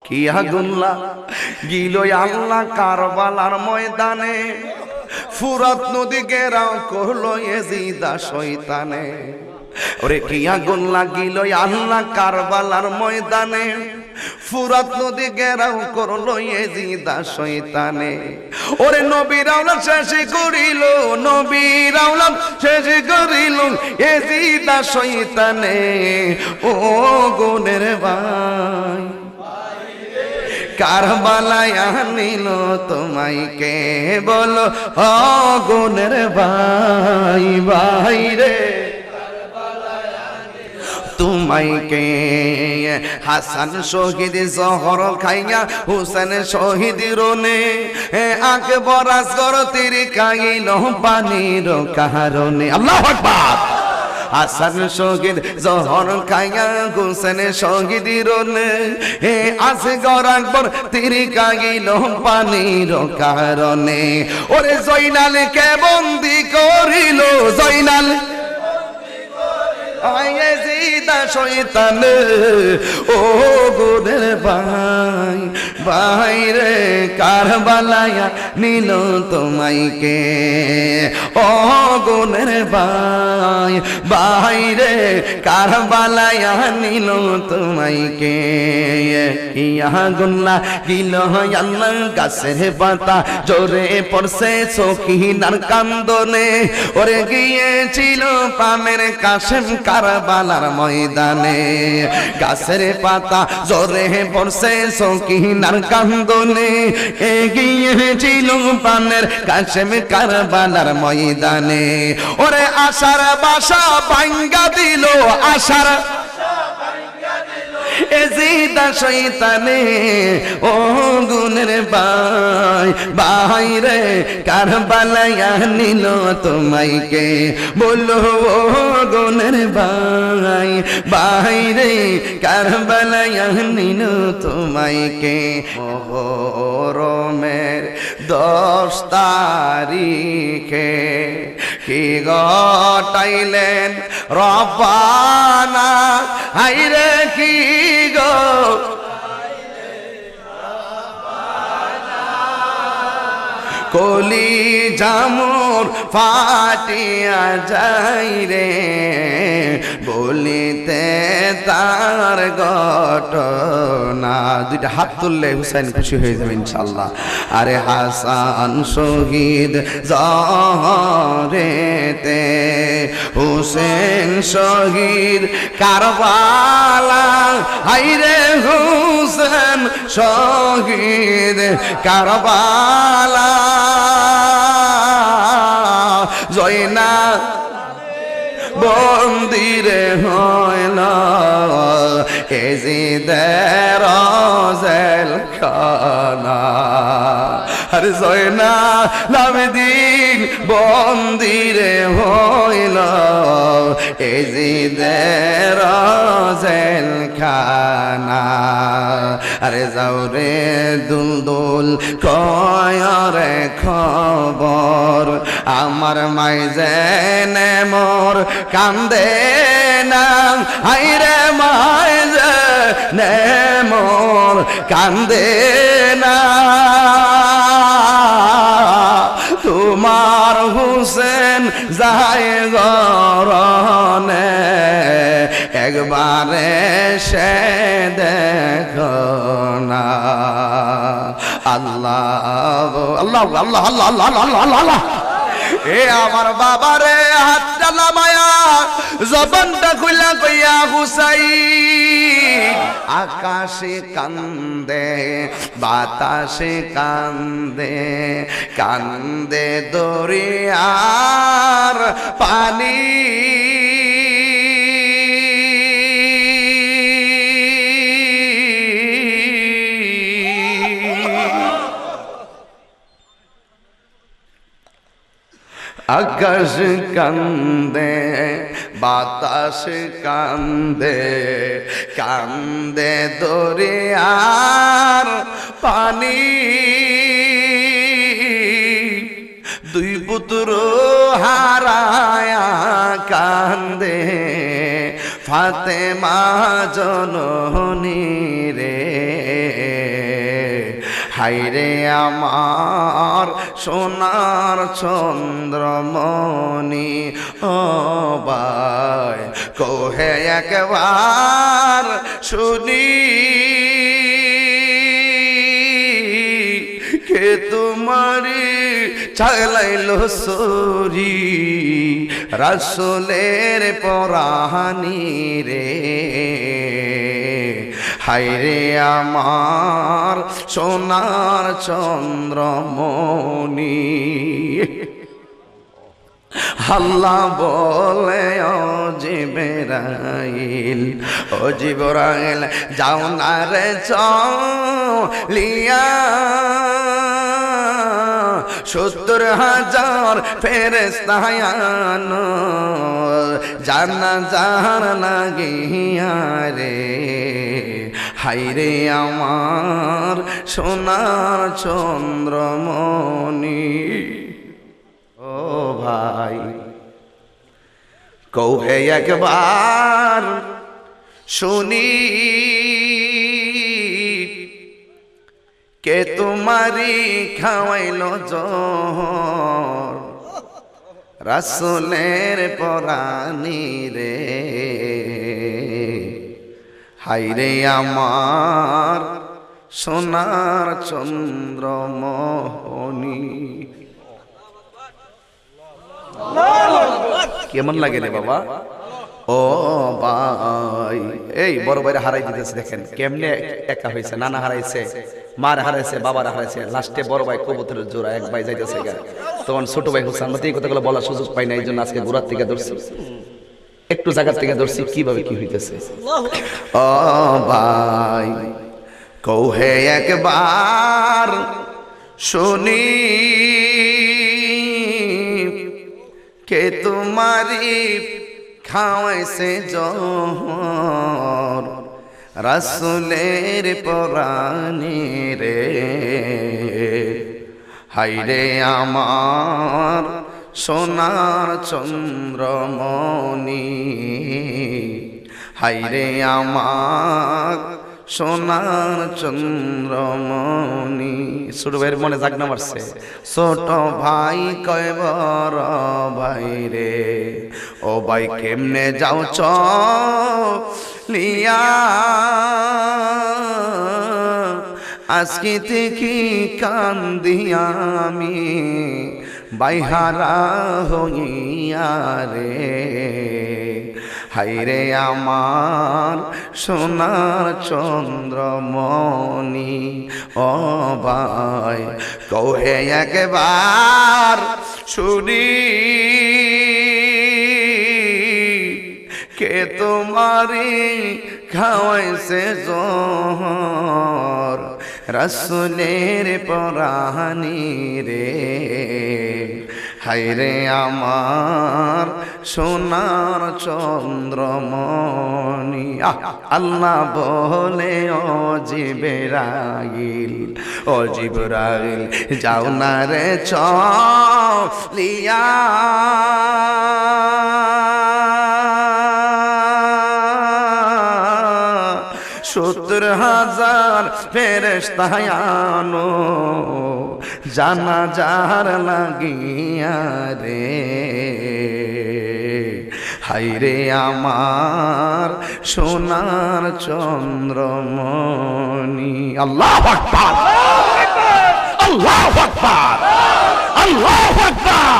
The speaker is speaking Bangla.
কি আগুনলা গিলো আল্লাহ কারবালার ময়দানে, ফুরাত নদী ঘেরাও করলো ইয়াজিদা শয়তানে। ওরে কি আগুন লাগিল আল্লাহ কারবালার ময়দানে, ফুরাত নদী ঘেরাও করলো ইয়াজিদা শয়তানে। ওরে নবীর আওলাদ শেষ করিল, নবীর আওলাদ শেষ করিল ইয়াজিদা শয়তানে। ও গুনের ভাই কারবালায় আনিল তোমায় কে বলো, ও গুনের ভাই ভাই রে তোমায় কে। হাসান শহীদ জহর খাইয়া হুসেন শহীদ রনে, আকবর আসগর তীর খাইল পানির কারণে। আল্লাহু আকবার। হাসান শহীদ জহর খাইয়া হুসেন শহীদ রনে, আসগর আকবর তীর খাইল পানির কারণে। ওরে জয়নাল কে বন্দি করিল, জয়নাল ইয়াজিদা শয়তানে। ও গুনের ভাই ভাই রে কারবালায় নিল তোমায় কে, ও গুনের ভাই ভাই রে কারবালায় নিল তোমায় কে। ইয়া গুন্না গিল আল্লাহ গাছের পাতা জোরে পড়ছে সখিনার কান্দনে। ওরে গিয়েছিল পামের কাশেম কারবালার ময়দানে, গাছের পাতা জোরে পড়ছে সখিনার কান্দনে। গিয়েছিল পামের কাশেম কারবালার ময়দানে। ওরে আশার বাসা ভাঙ্গা দিল, আশার ইয়াজিদা শয়তানে। ও গুনের ভাই ভাই রে কারবালায় নিল তোমায় কে বলো, ও গুনের ভাই ভাই রে কারবালায় নিল তোমায় কে। মুহররমের 10 তারিখে কি ঘটাইলেন রব্বানা, হায়রে কি গো কলি জামুর ফাটিয়া যাই রে, বলিতে তার ঘটনা। দুইটা হাত তুললে হুসাইন খুশি হয়ে যাবে ইনশাআল্লাহ। আরে হাসান শহীদ জহরেতে, হুসেন শহীদ কারবালা, হায়রে হুসেন শহীদ কারবালা। জয়না বন্দিরে হইল ইয়াজিদের জেলখানা। আরে জয়না আবেদিন বন্দিরে হইল ইয়াজিদের জেলখানা। আরে যাও রে দুলদুল কয়রে খবর, আমার মাইজেনে মোর কান্দে না, হায়রে মাইজেনে মোর কান্দে না। তোমার হুসেন যায় গরনে, একবারে সে দেখো না। আল্লাহ আল্লাহ আল্লাহ আল্লাহ আল্লাহ আল্লাহ আল্লাহ। এ আমার বাবারে হাতটা নামায়া জবানটা খুলা কইয়া হুসাইন। আকাশে কান্দে বাতাসে কান্দে, কান্দে দরিয়ার পানি। আকাশ কান্দে বাতাস কান্দে, কান্দে দরিয়ার পানি। দুই পুত্র হারায়া কান্দে ফাতেমা জননী রে, হাইরে আমার সোনার চন্দ্রমণি ও ভাই কোহে একবার শুনি কে তোমারি চালাইলো সরি রাসূলের পরানি রে হায়রে আমার সোনার চন্দ্রমণি আল্লাহ বলে ও জিবরাইল যাও না রে চলিয়া 70,000 ফেরেশতা আনো জানাজার লাগিয়া রে হায়রে আমার সোনার চন্দ্রমণি ও ভাই কৌহে একবার শুনি কে তোমারি খাওয়াইলো জহর রাসূলের পরানি রে হায়রে আমার সোনার চন্দ্রমণি কেমন লাগে রে বাবা ও ভাই এই বড় ভাইরা হারাই দিতেছে দেখেন কেমনে একা হয়েছে নানা হারাইছে মার হারাইছে বাবার হারাইছে লাস্টে বড় ভাই কবুতরের জোড়া এক ভাই যাইতেছে তখন ছোট ভাই হোসেন এই কথাগুলো বলার সুযোগ পাই না এই জন্য আজকে গোড়ার থেকে ধরছি একটু জায়গার থেকে ধরছি কিভাবে কি হইতেছে ও ভাই কৌহে একবার শুনি কে তোমারি খাওয়াইছে জহর রাসূলের পরানি রে হায়রে আমার সোনার চন্দ্রমণি হায়রে আমার সোনার চন্দ্রমণি ছোট ভাইয়ের মনে জাগনা মারছে ছোট ভাই কয় বড় ভাই রে ও ভাই কেমনে যাও চলিয়া আজকে থেকে কান্দি আমি বাইহারা হইয়া রে হায়রে আমার সোনার চন্দ্রমণি ও ভাই কৌহে একবার শুনি কে তোমারি খাওয়াইছে জহর রাসূলের পরানি রে হায়রে আমার সোনার চন্দ্রমণি আল্লাহ বলে ও জিবরাইল যাও না রে চলিয়া 70,000 ফেরেশতা আনো জানাজার লাগিয়া রে হায়রে আমার সোনার চন্দ্রমণি আল্লাহু আকবার আল্লাহু আকবার আল্লাহু আকবার